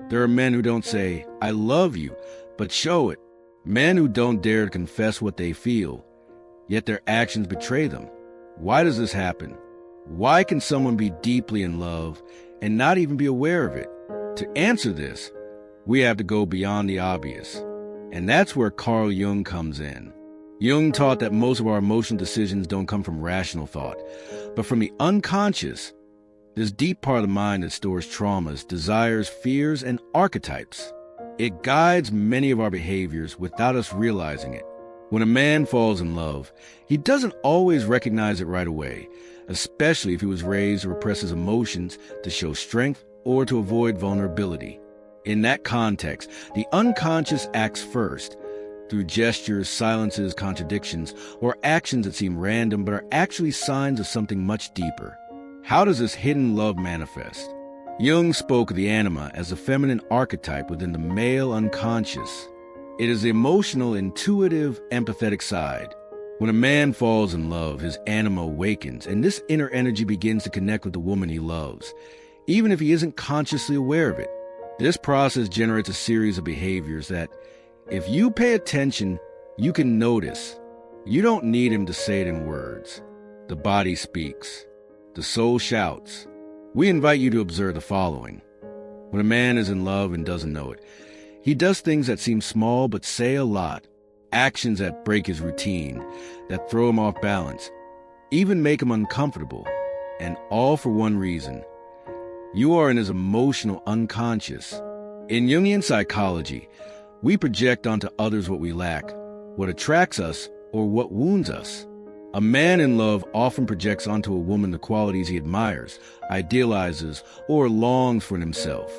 There are men who don't say, "I love you," but show it. Men who don't dare to confess what they feel, yet their actions betray them. Why does this happen? Why can someone be deeply in love and not even be aware of it? To answer this, we have to go beyond the obvious. And that's where Carl Jung comes in. Jung taught that most of our emotional decisions don't come from rational thought, but from the unconscious, this deep part of the mind that stores traumas, desires, fears, and archetypes. It guides many of our behaviors without us realizing it. When a man falls in love, he doesn't always recognize it right away, especially if he was raised to repress his emotions to show strength or to avoid vulnerability. In that context, the unconscious acts first, through gestures, silences, contradictions, or actions that seem random but are actually signs of something much deeper. How does this hidden love manifest? Jung spoke of the anima as a feminine archetype within the male unconscious. It is the emotional, intuitive, empathetic side. When a man falls in love, his anima awakens, and this inner energy begins to connect with the woman he loves, even if he isn't consciously aware of it. This process generates a series of behaviors that, if you pay attention, you can notice. You don't need him to say it in words. The body speaks. The soul shouts. We invite you to observe the following. When a man is in love and doesn't know it, he does things that seem small but say a lot. Actions that break his routine, that throw him off balance, even make him uncomfortable. And all for one reason. You are in his emotional unconscious. In Jungian psychology, we project onto others what we lack, what attracts us, or what wounds us. A man in love often projects onto a woman the qualities he admires, idealizes, or longs for in himself.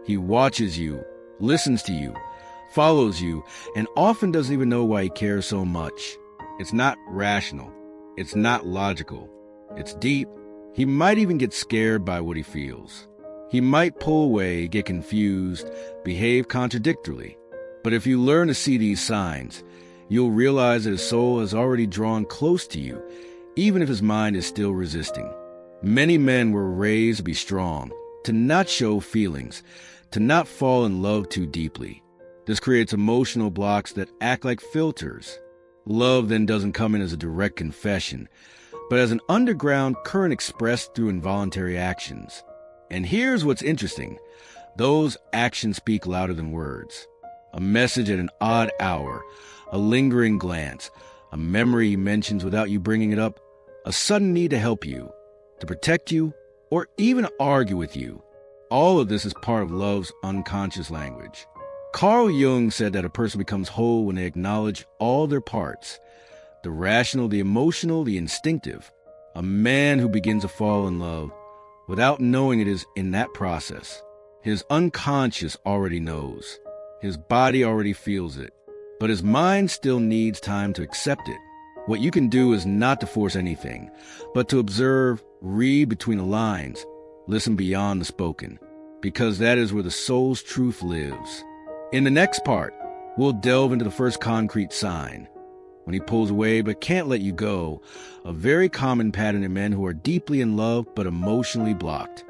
He watches you, listens to you, follows you, and often doesn't even know why he cares so much. It's not rational. It's not logical. It's deep. He might even get scared by what he feels. He might pull away, get confused, behave contradictorily. But if you learn to see these signs, you'll realize that his soul has already drawn close to you, even if his mind is still resisting. Many men were raised to be strong, to not show feelings, to not fall in love too deeply. This creates emotional blocks that act like filters. Love then doesn't come in as a direct confession, but as an underground current expressed through involuntary actions. And here's what's interesting. Those actions speak louder than words. A message at an odd hour, a lingering glance, a memory he mentions without you bringing it up, a sudden need to help you, to protect you, or even argue with you. All of this is part of love's unconscious language. Carl Jung said that a person becomes whole when they acknowledge all their parts, the rational, the emotional, the instinctive. A man who begins to fall in love without knowing it is in that process. His unconscious already knows. His body already feels it. But his mind still needs time to accept it. What you can do is not to force anything, but to observe, read between the lines, listen beyond the spoken, because that is where the soul's truth lives. In the next part, we'll delve into the first concrete sign. When he pulls away but can't let you go, a very common pattern in men who are deeply in love but emotionally blocked.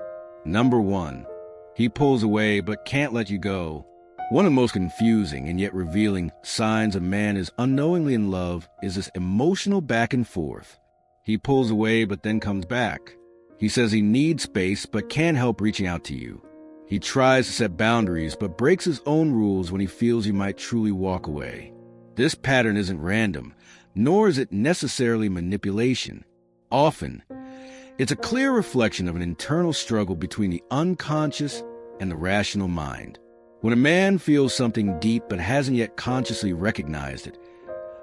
Number 1, he pulls away but can't let you go. One of the most confusing and yet revealing signs a man is unknowingly in love is this emotional back and forth. He pulls away but then comes back. He says he needs space but can't help reaching out to you. He tries to set boundaries but breaks his own rules when he feels you might truly walk away. This pattern isn't random, nor is it necessarily manipulation. Often, it's a clear reflection of an internal struggle between the unconscious and the rational mind. When a man feels something deep but hasn't yet consciously recognized it,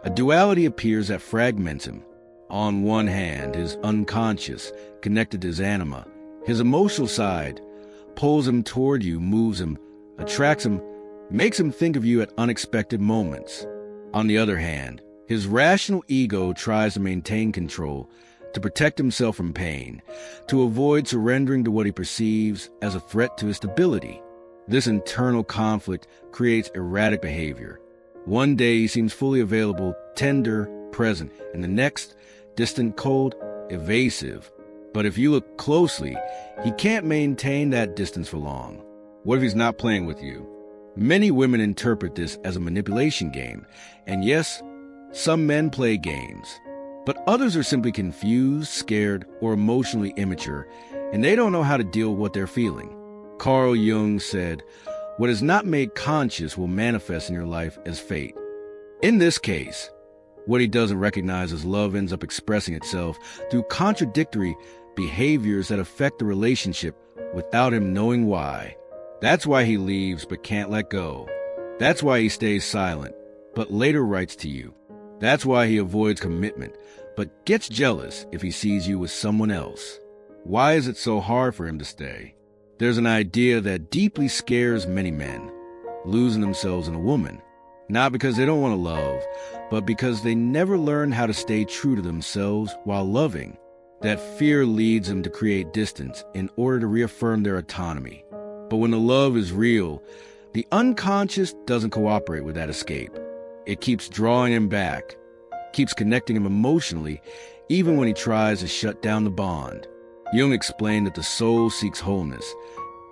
a duality appears that fragments him. On one hand, his unconscious, connected to his anima, his emotional side, pulls him toward you, moves him, attracts him, makes him think of you at unexpected moments. On the other hand, his rational ego tries to maintain control, to protect himself from pain, to avoid surrendering to what he perceives as a threat to his stability. This internal conflict creates erratic behavior. One day he seems fully available, tender, present, and the next, distant, cold, evasive. But if you look closely, he can't maintain that distance for long. What if he's not playing with you? Many women interpret this as a manipulation game, and yes, some men play games. But others are simply confused, scared, or emotionally immature, and they don't know how to deal with what they're feeling. Carl Jung said, "What is not made conscious will manifest in your life as fate." In this case, what he doesn't recognize as love ends up expressing itself through contradictory behaviors that affect the relationship without him knowing why. That's why he leaves but can't let go. That's why he stays silent, but later writes to you. That's why he avoids commitment, but gets jealous if he sees you with someone else. Why is it so hard for him to stay? There's an idea that deeply scares many men, losing themselves in a woman. Not because they don't want to love, but because they never learned how to stay true to themselves while loving. That fear leads them to create distance in order to reaffirm their autonomy. But when the love is real, the unconscious doesn't cooperate with that escape. It keeps drawing him back, keeps connecting him emotionally, even when he tries to shut down the bond. Jung explained that the soul seeks wholeness,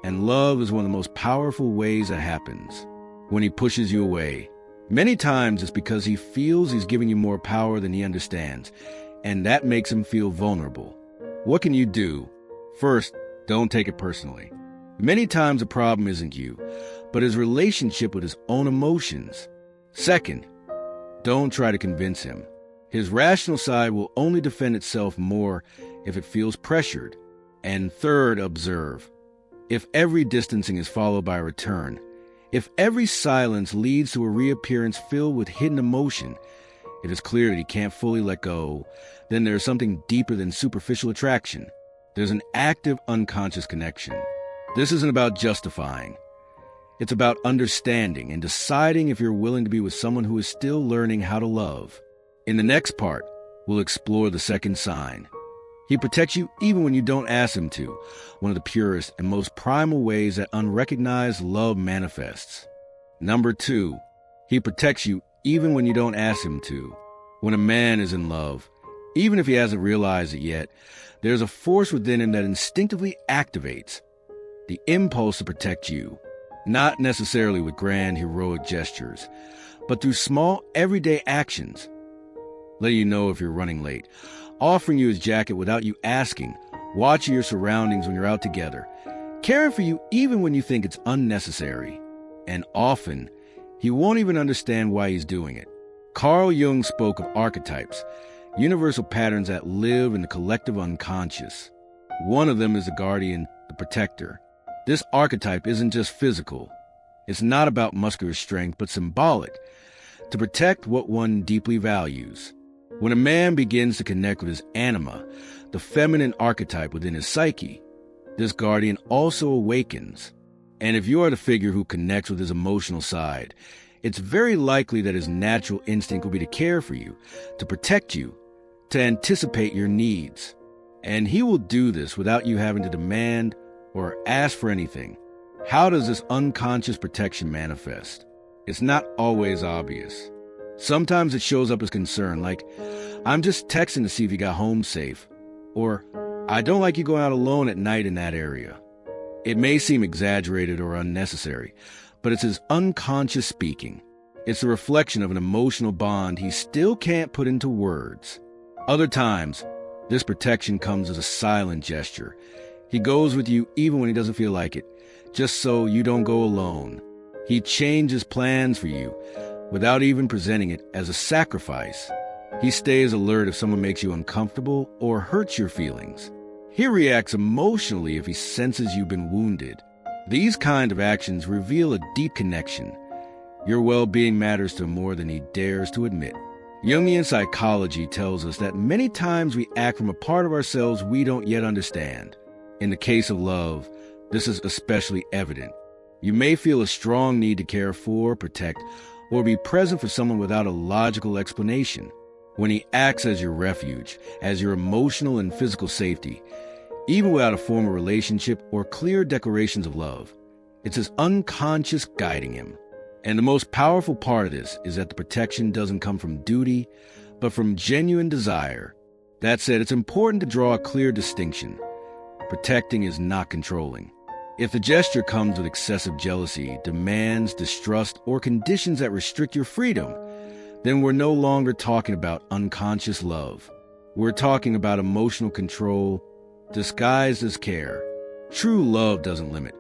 and love is one of the most powerful ways that happens. When he pushes you away, many times it's because he feels he's giving you more power than he understands, and that makes him feel vulnerable. What can you do? First, don't take it personally. Many times the problem isn't you, but his relationship with his own emotions. Second, don't try to convince him. His rational side will only defend itself more if it feels pressured. And third, observe. If every distancing is followed by a return, if every silence leads to a reappearance filled with hidden emotion, it is clear that he can't fully let go, then there is something deeper than superficial attraction. There's an active unconscious connection. This isn't about justifying. It's about understanding and deciding if you're willing to be with someone who is still learning how to love. In the next part, we'll explore the second sign. He protects you even when you don't ask him to, one of the purest and most primal ways that unrecognized love manifests. Number 2, he protects you even when you don't ask him to. When a man is in love, even if he hasn't realized it yet, there's a force within him that instinctively activates the impulse to protect you. Not necessarily with grand, heroic gestures, but through small, everyday actions. Letting you know if you're running late, offering you his jacket without you asking, watching your surroundings when you're out together, caring for you even when you think it's unnecessary. And often, he won't even understand why he's doing it. Carl Jung spoke of archetypes, universal patterns that live in the collective unconscious. One of them is the guardian, the protector. This archetype isn't just physical. It's not about muscular strength, but symbolic, to protect what one deeply values. When a man begins to connect with his anima, the feminine archetype within his psyche, this guardian also awakens. And if you are the figure who connects with his emotional side, it's very likely that his natural instinct will be to care for you, to protect you, to anticipate your needs. And he will do this without you having to demand or ask for anything. How does this unconscious protection manifest? It's not always obvious. Sometimes it shows up as concern, like, "I'm just texting to see if you got home safe," or "I don't like you going out alone at night in that area." It may seem exaggerated or unnecessary, but it's his unconscious speaking. It's a reflection of an emotional bond he still can't put into words. Other times, this protection comes as a silent gesture. He goes with you even when he doesn't feel like it, just so you don't go alone. He changes plans for you without even presenting it as a sacrifice. He stays alert if someone makes you uncomfortable or hurts your feelings. He reacts emotionally if he senses you've been wounded. These kind of actions reveal a deep connection. Your well-being matters to him more than he dares to admit. Jungian psychology tells us that many times we act from a part of ourselves we don't yet understand. In the case of love, this is especially evident. You may feel a strong need to care for, protect, or be present for someone without a logical explanation. When he acts as your refuge, as your emotional and physical safety, even without a formal relationship or clear declarations of love, it's his unconscious guiding him. And the most powerful part of this is that the protection doesn't come from duty, but from genuine desire. That said, it's important to draw a clear distinction. Protecting is not controlling. If the gesture comes with excessive jealousy, demands, distrust, or conditions that restrict your freedom, then we're no longer talking about unconscious love. We're talking about emotional control disguised as care. True love doesn't limit.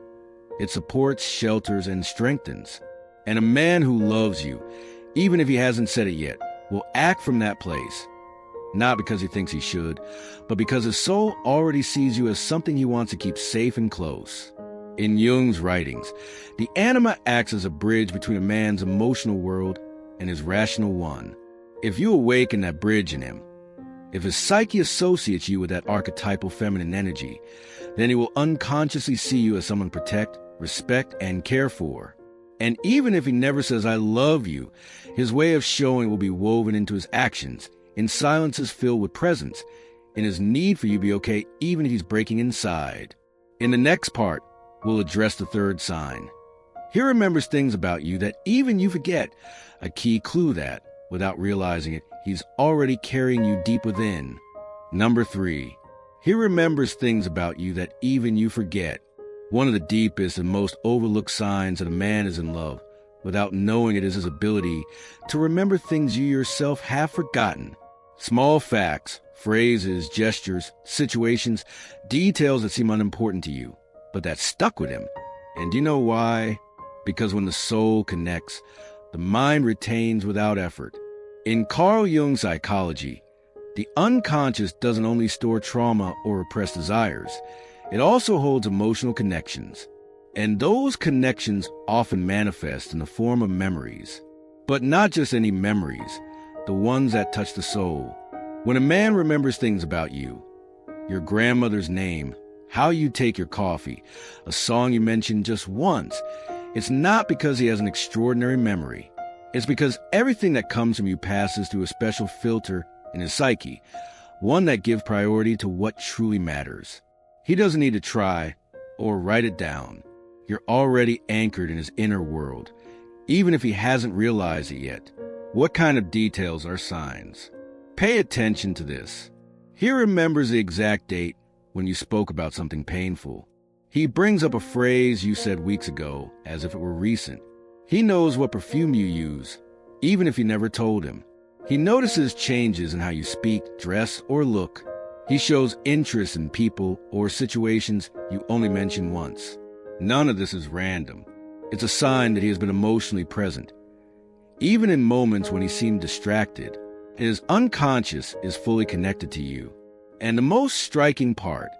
It supports, shelters, and strengthens. And a man who loves you, even if he hasn't said it yet, will act from that place. Not because he thinks he should, but because his soul already sees you as something he wants to keep safe and close. In Jung's writings, the anima acts as a bridge between a man's emotional world and his rational one. If you awaken that bridge in him, if his psyche associates you with that archetypal feminine energy, then he will unconsciously see you as someone to protect, respect, and care for. And even if he never says, "I love you," his way of showing will be woven into his actions, in silences filled with presence, in his need for you to be okay even if he's breaking inside. In the next part, we'll address the third sign. He remembers things about you that even you forget, a key clue that, without realizing it, he's already carrying you deep within. Number 3, he remembers things about you that even you forget. One of the deepest and most overlooked signs that a man is in love, without knowing it, is his ability to remember things you yourself have forgotten. Small facts, phrases, gestures, situations, details that seem unimportant to you, but that stuck with him. And do you know why? Because when the soul connects, the mind retains without effort. In Carl Jung's psychology, the unconscious doesn't only store trauma or repressed desires, it also holds emotional connections. And those connections often manifest in the form of memories. But not just any memories, the ones that touch the soul. When a man remembers things about you, your grandmother's name, how you take your coffee, a song you mentioned just once, it's not because he has an extraordinary memory. It's because everything that comes from you passes through a special filter in his psyche, one that gives priority to what truly matters. He doesn't need to try or write it down. You're already anchored in his inner world, even if he hasn't realized it yet. What kind of details are signs? Pay attention to this. He remembers the exact date when you spoke about something painful. He brings up a phrase you said weeks ago as if it were recent. He knows what perfume you use, even if you never told him. He notices changes in how you speak, dress, or look. He shows interest in people or situations you only mention once. None of this is random. It's a sign that he has been emotionally present. Even in moments when he seemed distracted, his unconscious is fully connected to you. And the most striking part,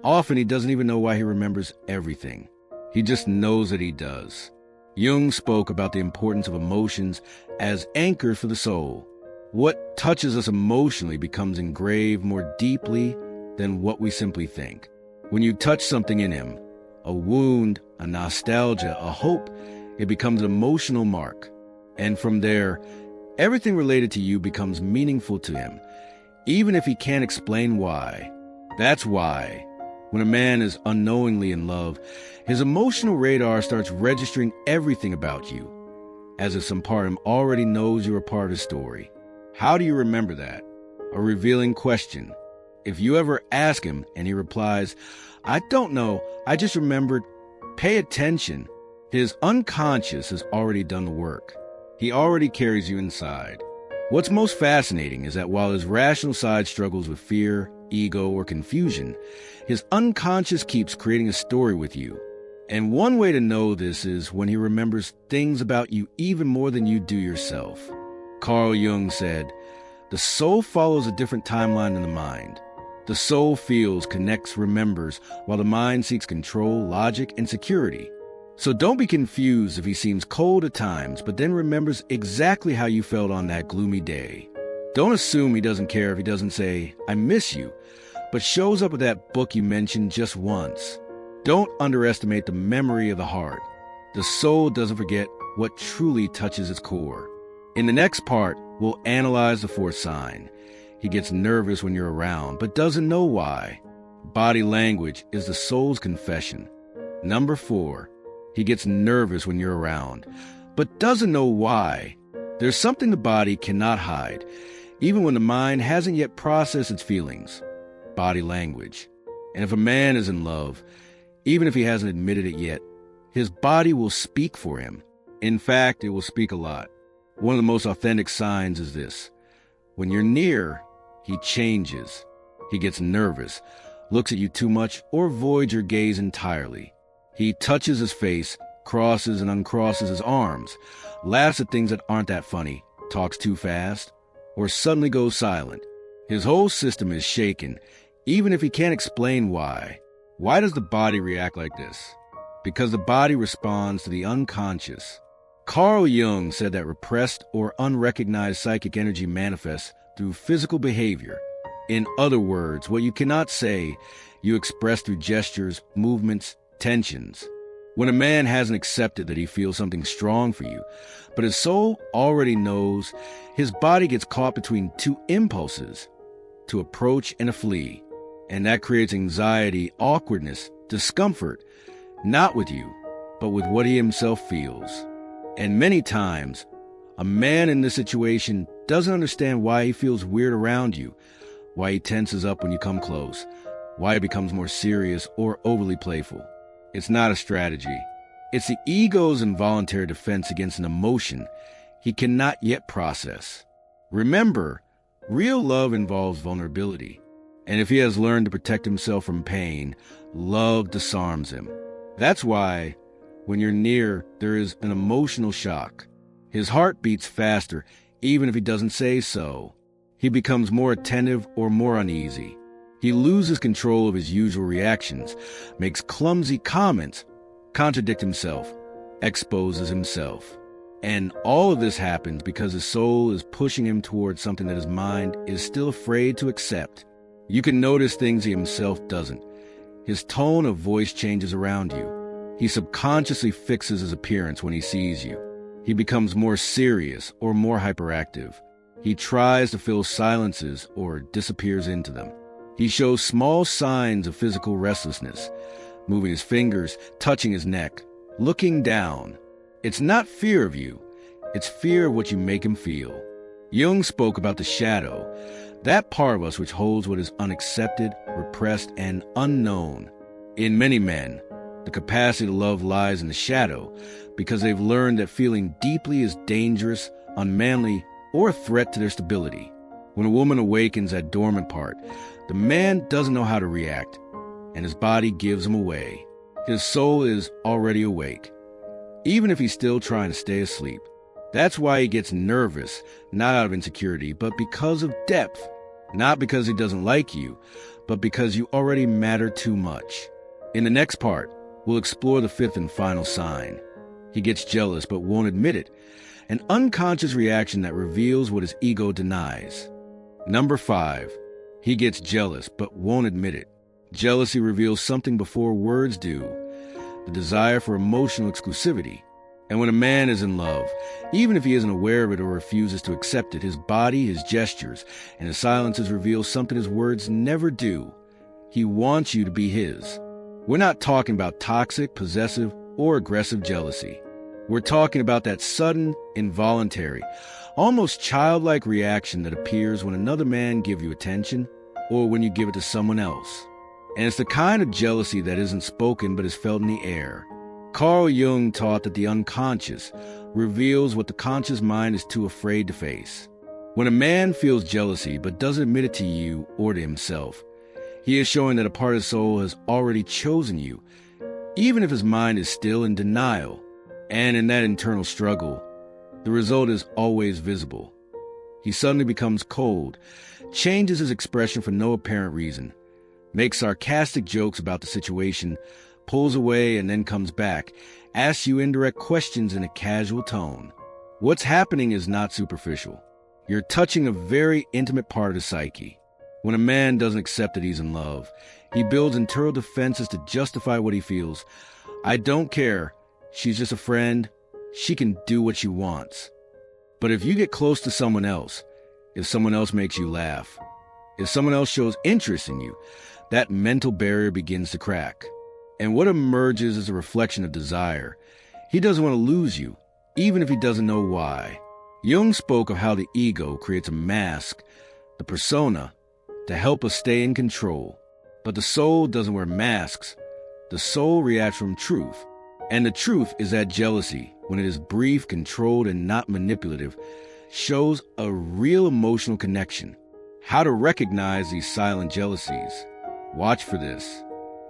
often he doesn't even know why he remembers everything. He just knows that he does. Jung spoke about the importance of emotions as anchors for the soul. What touches us emotionally becomes engraved more deeply than what we simply think. When you touch something in him, a wound, a nostalgia, a hope, it becomes an emotional mark. And from there, everything related to you becomes meaningful to him, even if he can't explain why. That's why, when a man is unknowingly in love, his emotional radar starts registering everything about you, as if some part of him already knows you're a part of his story. How do you remember that? A revealing question. If you ever ask him and he replies, "I don't know, I just remembered," pay attention. His unconscious has already done the work. He already carries you inside. What's most fascinating is that while his rational side struggles with fear, ego, or confusion, his unconscious keeps creating a story with you. And one way to know this is when he remembers things about you even more than you do yourself. Carl Jung said, "The soul follows a different timeline than the mind. The soul feels, connects, remembers, while the mind seeks control, logic, and security. So don't be confused if he seems cold at times, but then remembers exactly how you felt on that gloomy day. Don't assume he doesn't care if he doesn't say, 'I miss you,' but shows up with that book you mentioned just once. Don't underestimate the memory of the heart. The soul doesn't forget what truly touches its core." In the next part, we'll analyze the fourth sign. He gets nervous when you're around, but doesn't know why. Body language is the soul's confession. Number 4, he gets nervous when you're around, but doesn't know why. There's something the body cannot hide, even when the mind hasn't yet processed its feelings. Body language. And if a man is in love, even if he hasn't admitted it yet. His body will speak for him. In fact, it will speak a lot. One of the most authentic signs is this. When you're near, he changes. He gets nervous, looks at you too much, or avoids your gaze entirely. He touches his face, crosses and uncrosses his arms, laughs at things that aren't that funny, talks too fast, or suddenly goes silent. His whole system is shaken, even if he can't explain why. Why does the body react like this? Because the body responds to the unconscious. Carl Jung said that repressed or unrecognized psychic energy manifests through physical behavior. In other words, what you cannot say, you express through gestures, movements, tensions. When a man hasn't accepted that he feels something strong for you, but his soul already knows, his body gets caught between two impulses, to approach and to flee. And that creates anxiety, awkwardness, discomfort, not with you, but with what he himself feels. And many times, a man in this situation doesn't understand why he feels weird around you, why he tenses up when you come close, why he becomes more serious or overly playful. It's not a strategy. It's the ego's involuntary defense against an emotion he cannot yet process. Remember, real love involves vulnerability. And if he has learned to protect himself from pain, love disarms him. That's why, when you're near, there is an emotional shock. His heart beats faster, even if he doesn't say so. He becomes more attentive or more uneasy. He loses control of his usual reactions, makes clumsy comments, contradicts himself, exposes himself. And all of this happens because his soul is pushing him towards something that his mind is still afraid to accept. You can notice things he himself doesn't. His tone of voice changes around you. He subconsciously fixes his appearance when he sees you. He becomes more serious or more hyperactive. He tries to fill silences or disappears into them. He shows small signs of physical restlessness, moving his fingers, touching his neck, looking down. It's not fear of you. It's fear of what you make him feel. Jung spoke about the shadow, that part of us which holds what is unaccepted, repressed, and unknown. In many men, the capacity to love lies in the shadow because they've learned that feeling deeply is dangerous, unmanly, or a threat to their stability. When a woman awakens that dormant part, the man doesn't know how to react, and his body gives him away. His soul is already awake, even if he's still trying to stay asleep. That's why he gets nervous, not out of insecurity, but because of depth. Not because he doesn't like you, but because you already matter too much. In the next part, we'll explore the fifth and final sign. He gets jealous but won't admit it, an unconscious reaction that reveals what his ego denies. Number 5. He gets jealous but won't admit it. Jealousy reveals something before words do, the desire for emotional exclusivity. And when a man is in love, even if he isn't aware of it or refuses to accept it, his body, his gestures, and his silences reveal something his words never do. He wants you to be his. We're not talking about toxic, possessive, or aggressive jealousy. We're talking about that sudden, involuntary, almost childlike reaction that appears when another man gives you attention or when you give it to someone else. And it's the kind of jealousy that isn't spoken but is felt in the air. Carl Jung taught that the unconscious reveals what the conscious mind is too afraid to face. When a man feels jealousy but doesn't admit it to you or to himself, he is showing that a part of his soul has already chosen you, even if his mind is still in denial. And in that internal struggle, the result is always visible. He suddenly becomes cold, changes his expression for no apparent reason, makes sarcastic jokes about the situation, pulls away and then comes back, asks you indirect questions in a casual tone. What's happening is not superficial. You're touching a very intimate part of the psyche. When a man doesn't accept that he's in love, he builds internal defenses to justify what he feels. I don't care. She's just a friend. She can do what she wants. But if you get close to someone else, if someone else makes you laugh, if someone else shows interest in you, that mental barrier begins to crack. And what emerges is a reflection of desire. He doesn't want to lose you, even if he doesn't know why. Jung spoke of how the ego creates a mask, the persona, to help us stay in control. But the soul doesn't wear masks. The soul reacts from truth. And the truth is that jealousy, when it is brief, controlled, and not manipulative, shows a real emotional connection. How to recognize these silent jealousies. Watch for this.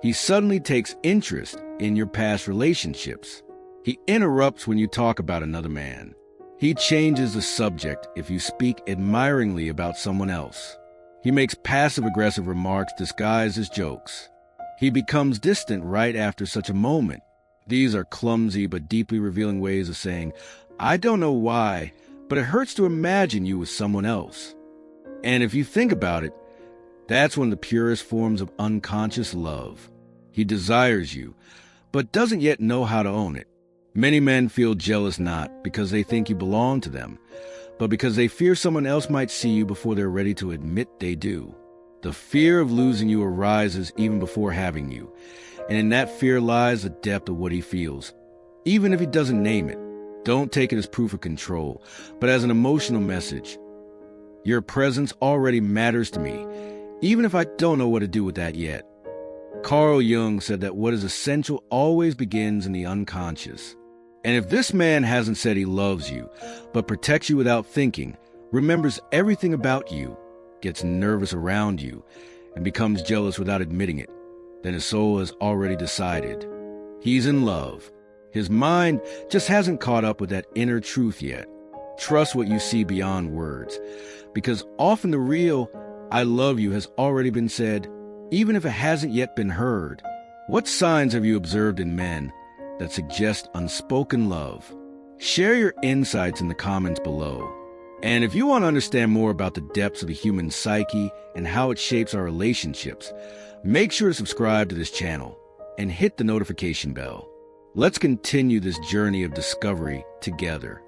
He suddenly takes interest in your past relationships. He interrupts when you talk about another man. He changes the subject if you speak admiringly about someone else. He makes passive-aggressive remarks disguised as jokes. He becomes distant right after such a moment. These are clumsy but deeply revealing ways of saying, I don't know why, but it hurts to imagine you with someone else. And if you think about it, that's one of the purest forms of unconscious love. He desires you, but doesn't yet know how to own it. Many men feel jealous not because they think you belong to them, but because they fear someone else might see you before they're ready to admit they do. The fear of losing you arises even before having you, and in that fear lies the depth of what he feels. Even if he doesn't name it, don't take it as proof of control, but as an emotional message. Your presence already matters to me, even if I don't know what to do with that yet. Carl Jung said that what is essential always begins in the unconscious. And if this man hasn't said he loves you, but protects you without thinking, remembers everything about you, gets nervous around you, and becomes jealous without admitting it, then his soul has already decided. He's in love. His mind just hasn't caught up with that inner truth yet. Trust what you see beyond words, because often the real I love you has already been said, even if it hasn't yet been heard. What signs have you observed in men that suggest unspoken love? Share your insights in the comments below. And if you want to understand more about the depths of the human psyche and how it shapes our relationships, make sure to subscribe to this channel and hit the notification bell. Let's continue this journey of discovery together.